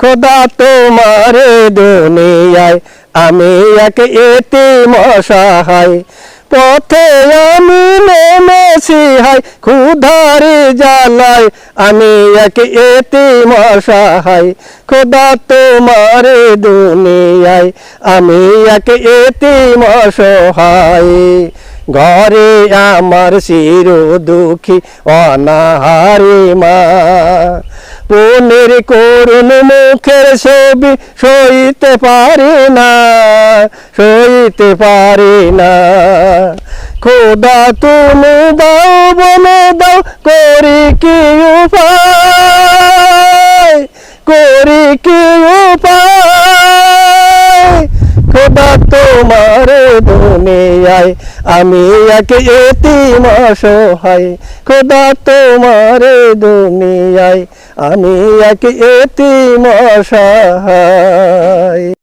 খোদা তোমার দুনিয়ায় আমি এক এতিম অসহায় পথে আমি নেমেছি হায় ক্ষুধার জ্বালায় আমি এক এতিম অসহায় খোদা তোমার দুনিয়ায় আমি এক এতিম অসহায় ঘরে আমার চির দুঃখী অনাহারি মা পুনের করুণ মুখের ছবি সইতে পারি না সইতে পারি না খোদা তুমি দাও বলে দাও করি কি উপায় করি কি উপায় খোদা তোমার দুনিয়ায় আমি এক এতিম অসহায় খোদা তোমার দুনিয়ায় আমি এক এতিম অসহায়।